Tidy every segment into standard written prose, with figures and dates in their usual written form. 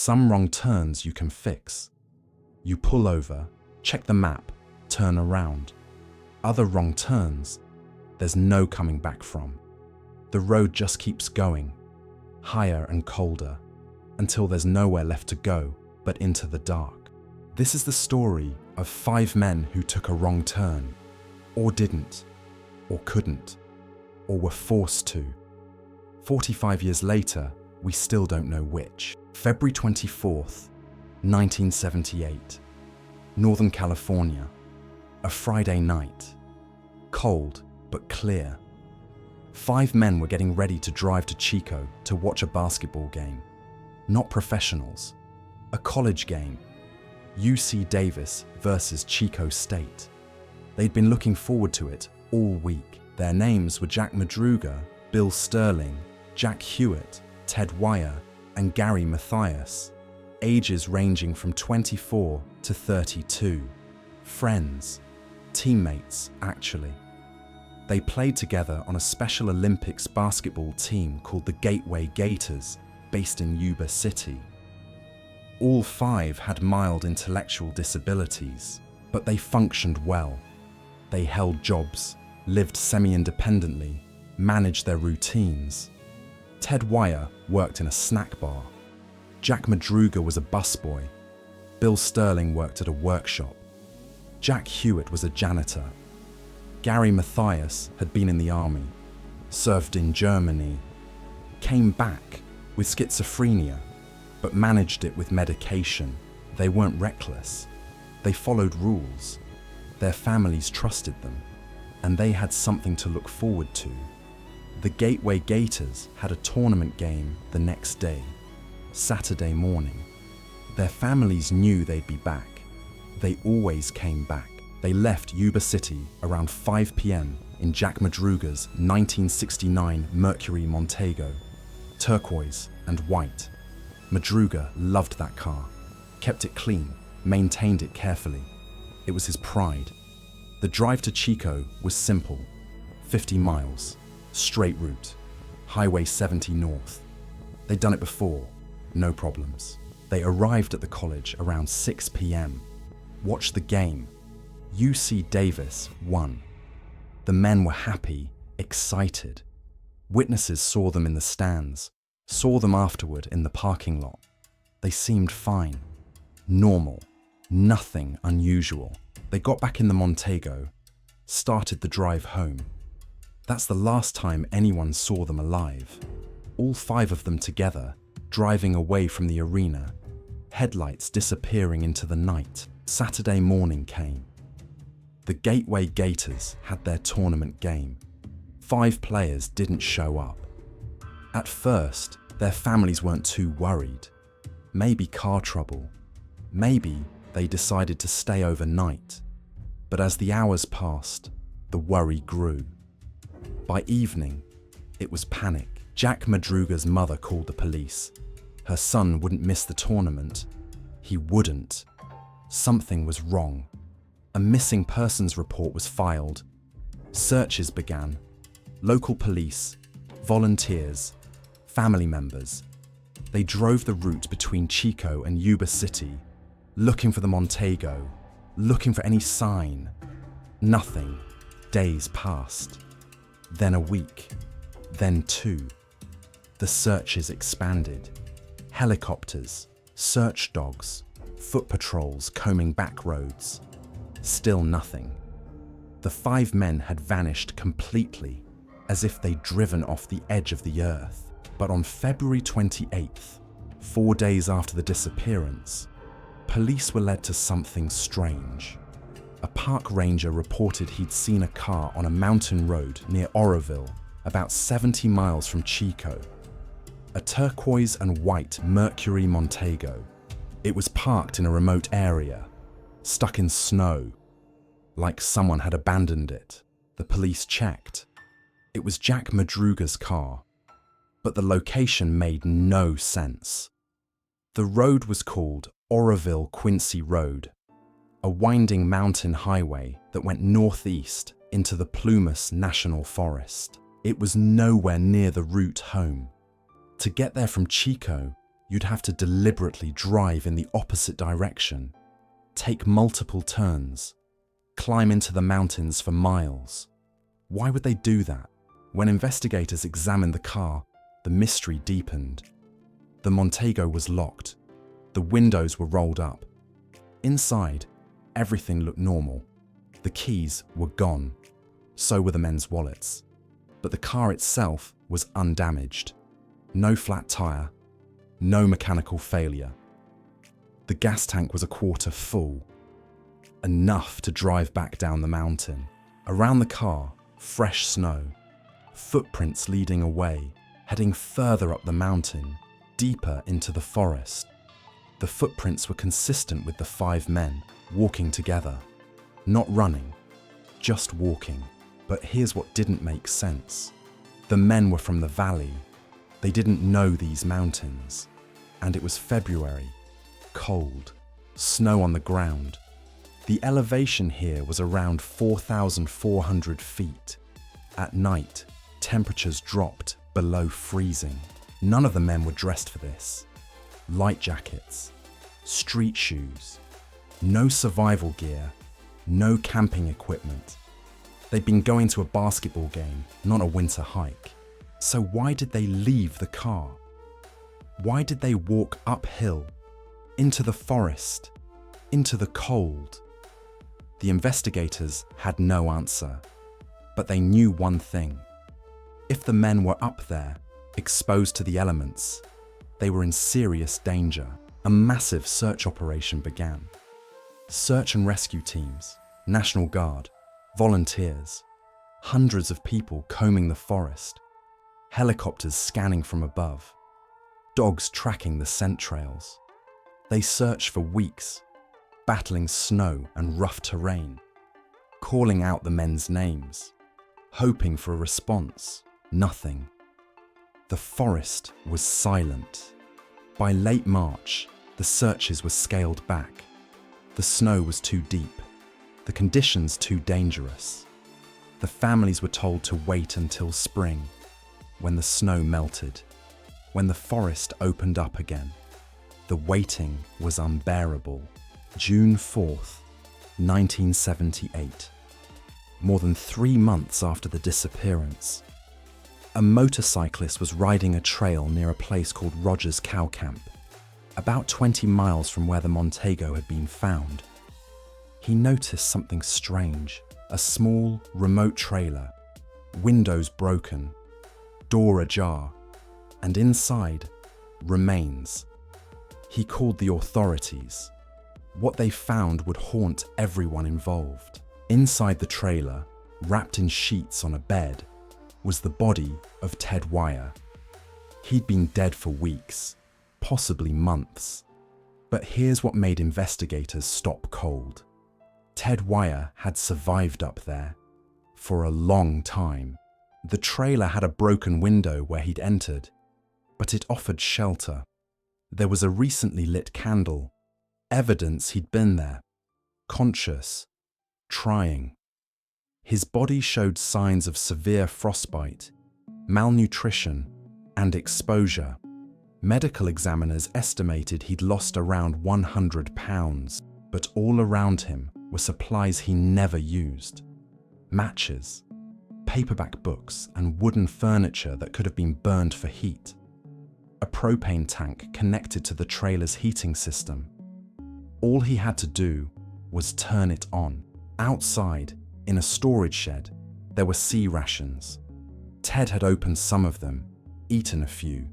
Some wrong turns you can fix. You pull over, check the map, turn around. Other wrong turns, there's no coming back from. The road just keeps going, higher and colder, until there's nowhere left to go but into the dark. This is the story of 5 men who took a wrong turn, or didn't, or couldn't, or were forced to. 45 years later, we still don't know which. February 24th, 1978, Northern California, a Friday night. Cold but clear. 5 men were getting ready to drive to Chico to watch a basketball game. Not professionals, a college game. UC Davis versus Chico State. They'd been looking forward to it all week. Their names were Jack Madruga, Bill Sterling, Jack Huett, Ted Weiher, and Gary Mathias, ages ranging from 24 to 32. Friends, teammates actually. They played together on a Special Olympics basketball team called the Gateway Gators, based in Yuba City. All 5 had mild intellectual disabilities, but they functioned well. They held jobs, lived semi-independently, managed their routines. Ted Weiher worked in a snack bar. Jack Madruga was a busboy. Bill Sterling worked at a workshop. Jack Huett was a janitor. Gary Mathias had been in the army, served in Germany, came back with schizophrenia, but managed it with medication. They weren't reckless. They followed rules. Their families trusted them, and they had something to look forward to. The Gateway Gators had a tournament game the next day, Saturday morning. Their families knew they'd be back. They always came back. They left Yuba City around 5 p.m. in Jack Madruga's 1969 Mercury Montego, turquoise and white. Madruga loved that car, kept it clean, maintained it carefully. It was his pride. The drive to Chico was simple, 50 miles, straight route, Highway 70 north. They'd done it before, no problems. They arrived at the college around 6 p.m., watched the game. UC Davis won. The men were happy, excited. Witnesses saw them in the stands, saw them afterward in the parking lot. They seemed fine, normal, nothing unusual. They got back in the Montego, started the drive home. That's the last time anyone saw them alive. All 5 of them together, driving away from the arena, headlights disappearing into the night. Saturday morning came. The Gateway Gators had their tournament game. 5 players didn't show up. At first, their families weren't too worried. Maybe car trouble. Maybe they decided to stay overnight. But as the hours passed, the worry grew. By evening, it was panic. Jack Madruga's mother called the police. Her son wouldn't miss the tournament. He wouldn't. Something was wrong. A missing persons report was filed. Searches began. Local police, volunteers, family members. They drove the route between Chico and Yuba City, looking for the Montego, looking for any sign. Nothing. Days passed. Then a week. Then 2. The searches expanded. Helicopters, search dogs, foot patrols combing back roads. Still nothing. The 5 men had vanished completely, as if they'd driven off the edge of the earth. But on February 28th, 4 days after the disappearance, police were led to something strange. A park ranger reported he'd seen a car on a mountain road near Oroville, about 70 miles from Chico. A turquoise and white Mercury Montego. It was parked in a remote area, stuck in snow, like someone had abandoned it. The police checked. It was Jack Madruga's car, but the location made no sense. The road was called Oroville Quincy Road, a winding mountain highway that went northeast into the Plumas National Forest. It was nowhere near the route home. To get there from Chico, you'd have to deliberately drive in the opposite direction, take multiple turns, climb into the mountains for miles. Why would they do that? When investigators examined the car, the mystery deepened. The Montego was locked. The windows were rolled up. Inside, everything looked normal. The keys were gone. So were the men's wallets. But the car itself was undamaged. No flat tire, no mechanical failure. The gas tank was a quarter full. Enough to drive back down the mountain. Around the car, fresh snow. Footprints leading away, heading further up the mountain, deeper into the forest. The footprints were consistent with the 5 men, walking together. Not running, just walking. But here's what didn't make sense. The men were from the valley. They didn't know these mountains. And it was February. Cold. Snow on the ground. The elevation here was around 4,400 feet. At night, temperatures dropped below freezing. None of the men were dressed for this. Light jackets, street shoes, no survival gear, no camping equipment. They'd been going to a basketball game, not a winter hike. So why did they leave the car? Why did they walk uphill, into the forest, into the cold? The investigators had no answer, but they knew one thing. If the men were up there, exposed to the elements, they were in serious danger. A massive search operation began. Search and rescue teams, National Guard, volunteers, hundreds of people combing the forest, helicopters scanning from above, dogs tracking the scent trails. They searched for weeks, battling snow and rough terrain, calling out the men's names, hoping for a response. Nothing. The forest was silent. By late March, the searches were scaled back. The snow was too deep, the conditions too dangerous. The families were told to wait until spring, when the snow melted, when the forest opened up again. The waiting was unbearable. June 4th, 1978. More than 3 months after the disappearance, a motorcyclist was riding a trail near a place called Rogers Cow Camp, about 20 miles from where the Montego had been found. He noticed something strange. A small, remote trailer, windows broken, door ajar, and inside, remains. He called the authorities. What they found would haunt everyone involved. Inside the trailer, wrapped in sheets on a bed, was the body of Ted Weiher. He'd been dead for weeks, possibly months. But here's what made investigators stop cold. Ted Weiher had survived up there for a long time. The trailer had a broken window where he'd entered, but it offered shelter. There was a recently lit candle, evidence he'd been there, conscious, trying. His body showed signs of severe frostbite, malnutrition, and exposure. Medical examiners estimated he'd lost around 100 pounds, but all around him were supplies he never used. Matches, paperback books, and wooden furniture that could have been burned for heat. A propane tank connected to the trailer's heating system. All he had to do was turn it on. Outside, in a storage shed, there were sea rations. Ted had opened some of them, eaten a few,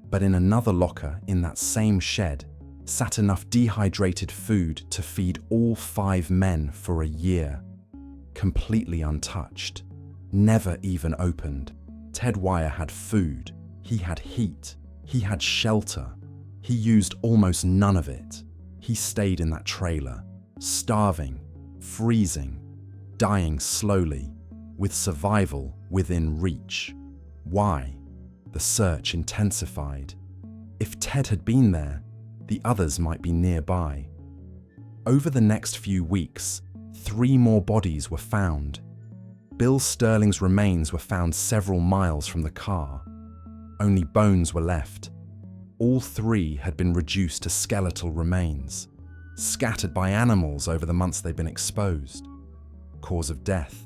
but in another locker in that same shed sat enough dehydrated food to feed all 5 men for a year, completely untouched, never even opened. Ted Weiher had food, he had heat, he had shelter. He used almost none of it. He stayed in that trailer, starving, freezing, dying slowly, with survival within reach. Why? The search intensified. If Ted had been there, the others might be nearby. Over the next few weeks, 3 more bodies were found. Bill Sterling's remains were found several miles from the car. Only bones were left. All three had been reduced to skeletal remains, scattered by animals over the months they'd been exposed. Cause of death: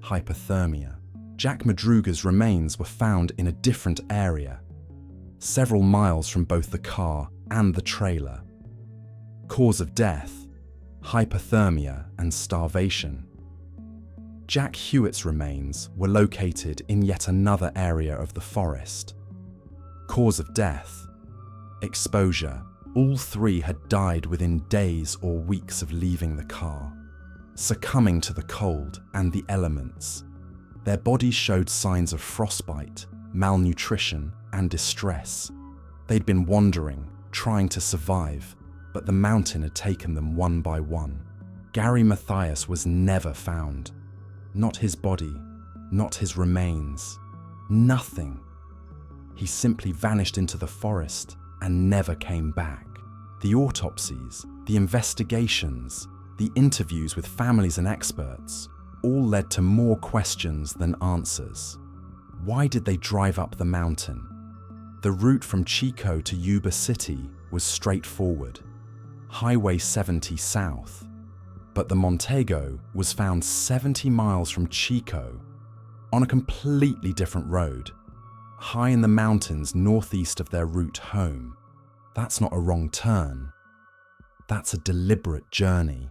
hypothermia. Jack Madruga's remains were found in a different area, several miles from both the car and the trailer. Cause of death: hypothermia and starvation. Jack Huett's remains were located in yet another area of the forest. Cause of death: exposure. All three had died within days or weeks of leaving the car, succumbing to the cold and the elements. Their bodies showed signs of frostbite, malnutrition, and distress. They'd been wandering, trying to survive, but the mountain had taken them one by one. Gary Mathias was never found. Not his body, not his remains, nothing. He simply vanished into the forest and never came back. The autopsies, the investigations, the interviews with families and experts all led to more questions than answers. Why did they drive up the mountain? The route from Chico to Yuba City was straightforward, Highway 70 south. But the Montego was found 70 miles from Chico, on a completely different road, high in the mountains northeast of their route home. That's not a wrong turn. That's a deliberate journey.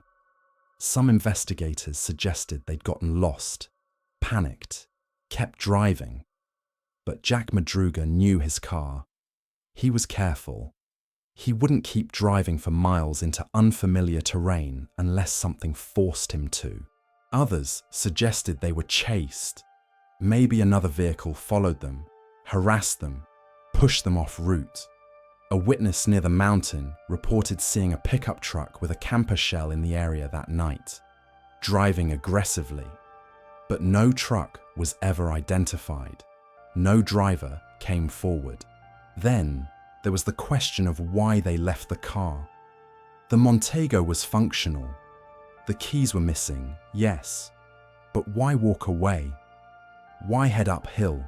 Some investigators suggested they'd gotten lost, panicked, kept driving. But Jack Madruga knew his car. He was careful. He wouldn't keep driving for miles into unfamiliar terrain unless something forced him to. Others suggested they were chased. Maybe another vehicle followed them, harassed them, pushed them off route. A witness near the mountain reported seeing a pickup truck with a camper shell in the area that night, driving aggressively. But no truck was ever identified. No driver came forward. Then there was the question of why they left the car. The Montego was functional. The keys were missing, yes. But why walk away? Why head uphill,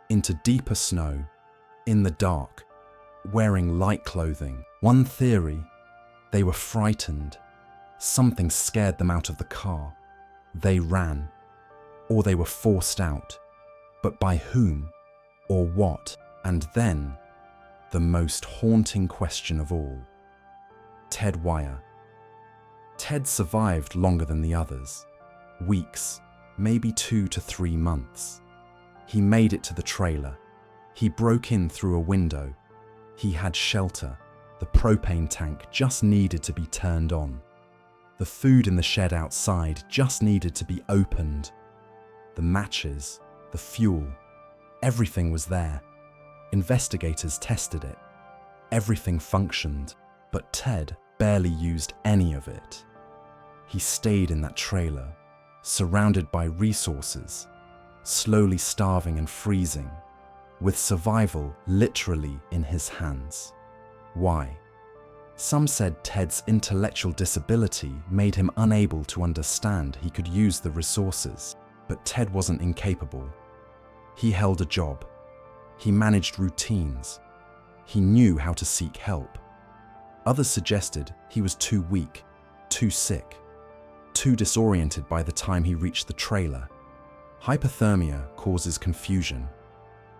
into deeper snow, in the dark, wearing light clothing? One theory: they were frightened. Something scared them out of the car. They ran. Or they were forced out. But by whom? Or what? And then, the most haunting question of all. Ted Weiher. Ted survived longer than the others. Weeks, maybe 2 to 3 months. He made it to the trailer. He broke in through a window. He had shelter. The propane tank just needed to be turned on. The food in the shed outside just needed to be opened. The matches, the fuel, everything was there. Investigators tested it. Everything functioned, but Ted barely used any of it. He stayed in that trailer, surrounded by resources, slowly starving and freezing, with survival literally in his hands. Why? Some said Ted's intellectual disability made him unable to understand he could use the resources, but Ted wasn't incapable. He held a job. He managed routines. He knew how to seek help. Others suggested he was too weak, too sick, too disoriented by the time he reached the trailer. Hypothermia causes confusion.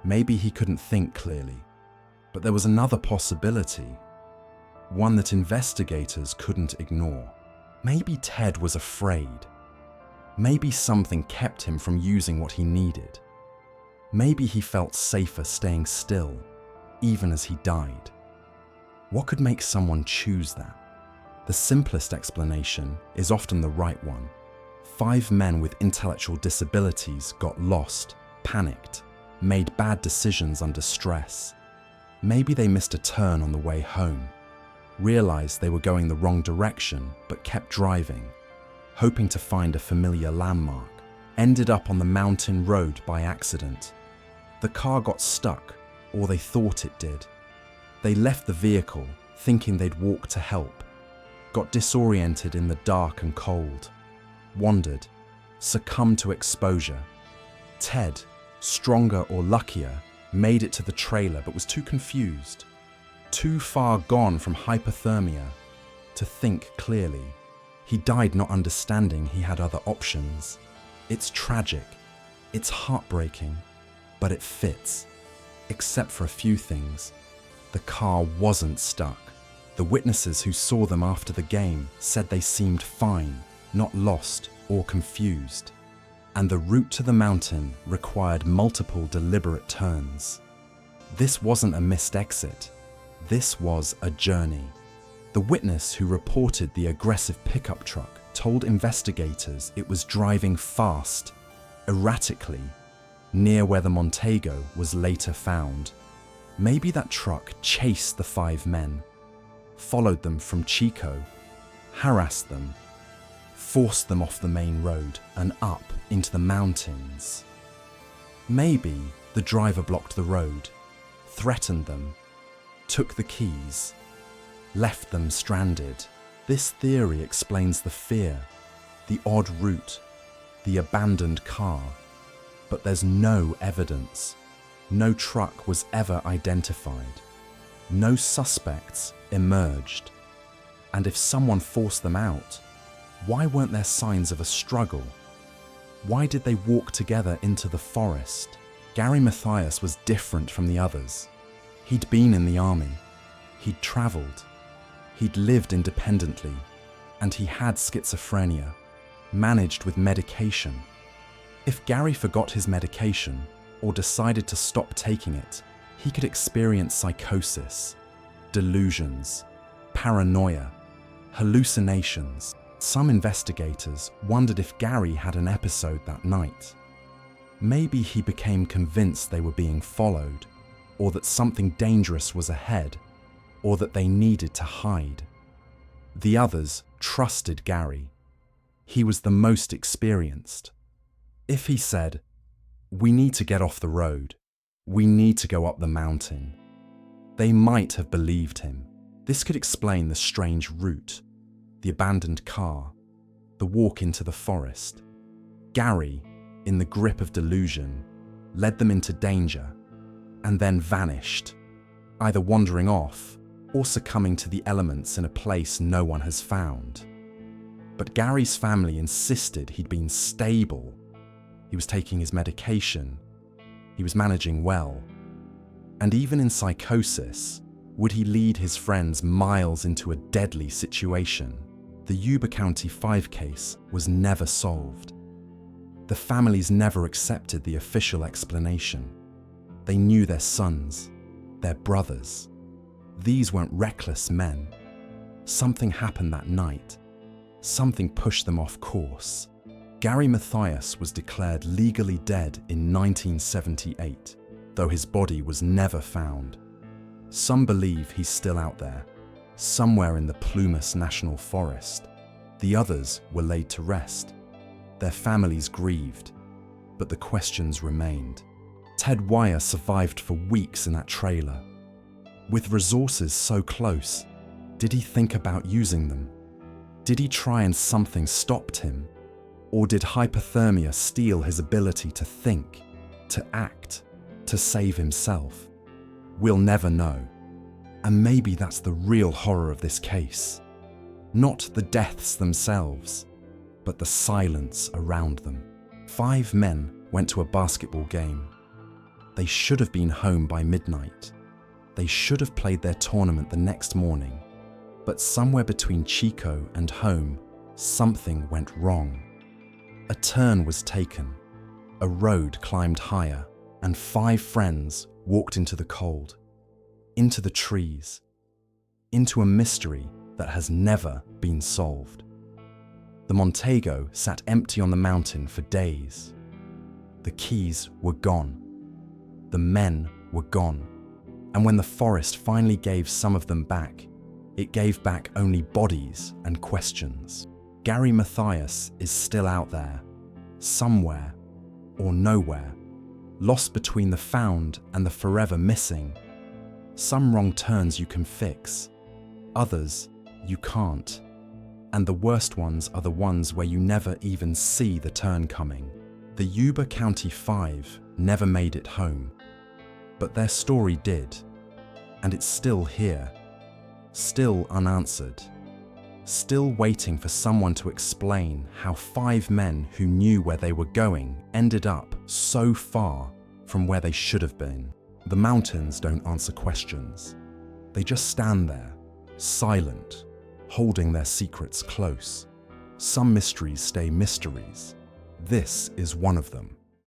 Maybe he couldn't think clearly. But there was another possibility, one that investigators couldn't ignore. Maybe Ted was afraid. Maybe something kept him from using what he needed. Maybe he felt safer staying still, even as he died. What could make someone choose that? The simplest explanation is often the right one. 5 men with intellectual disabilities got lost, panicked, made bad decisions under stress. Maybe they missed a turn on the way home, realized they were going the wrong direction but kept driving, hoping to find a familiar landmark, ended up on the mountain road by accident. The car got stuck, or they thought it did. They left the vehicle, thinking they'd walk to help, got disoriented in the dark and cold, wandered, succumbed to exposure. Ted, stronger or luckier, made it to the trailer but was too confused. too far gone from hypothermia to think clearly. He died not understanding he had other options. It's tragic, it's heartbreaking, but it fits. Except for a few things. The car wasn't stuck. The witnesses who saw them after the game said they seemed fine, not lost or confused. And the route to the mountain required multiple deliberate turns. This wasn't a missed exit. This was a journey. The witness who reported the aggressive pickup truck told investigators it was driving fast, erratically, near where the Montego was later found. Maybe that truck chased the 5 men, followed them from Chico, harassed them, forced them off the main road and up into the mountains. Maybe the driver blocked the road, threatened them, took the keys, left them stranded. This theory explains the fear, the odd route, the abandoned car. But there's no evidence. No truck was ever identified. No suspects emerged. And if someone forced them out, why weren't there signs of a struggle? Why did they walk together into the forest? Gary Mathias was different from the others. He'd been in the army. He'd travelled. He'd lived independently. And he had schizophrenia, managed with medication. If Gary forgot his medication or decided to stop taking it, he could experience psychosis, delusions, paranoia, hallucinations. Some investigators wondered if Gary had an episode that night. Maybe he became convinced they were being followed, or that something dangerous was ahead, or that they needed to hide. The others trusted Gary. He was the most experienced. If he said, "We need to get off the road. We need to go up the mountain," they might have believed him. This could explain the strange route, the abandoned car, the walk into the forest. Gary, in the grip of delusion, led them into danger and then vanished, either wandering off or succumbing to the elements in a place no one has found. But Gary's family insisted he'd been stable. He was taking his medication. He was managing well. And even in psychosis, would he lead his friends miles into a deadly situation? The Yuba County 5 case was never solved. The families never accepted the official explanation. They knew their sons, their brothers. These weren't reckless men. Something happened that night. Something pushed them off course. Gary Mathias was declared legally dead in 1978, though his body was never found. Some believe he's still out there, somewhere in the Plumas National Forest. The others were laid to rest. Their families grieved, but the questions remained. Ted Weiher survived for weeks in that trailer. With resources so close, did he think about using them? Did he try and something stopped him? Or did hypothermia steal his ability to think, to act, to save himself? We'll never know. And maybe that's the real horror of this case. Not the deaths themselves, but the silence around them. 5 men went to a basketball game. They should have been home by midnight. They should have played their tournament the next morning. But somewhere between Chico and home, something went wrong. A turn was taken, a road climbed higher, and 5 friends walked into the cold, into the trees, into a mystery that has never been solved. The Montego sat empty on the mountain for days. The keys were gone. The men were gone. And when the forest finally gave some of them back, it gave back only bodies and questions. Gary Mathias is still out there, somewhere or nowhere, lost between the found and the forever missing. Some wrong turns you can fix, others you can't. And the worst ones are the ones where you never even see the turn coming. The Yuba County 5 never made it home, but their story did. And it's still here, still unanswered, still waiting for someone to explain how 5 men who knew where they were going ended up so far from where they should have been. The mountains don't answer questions. They just stand there, silent, holding their secrets close. Some mysteries stay mysteries. This is one of them.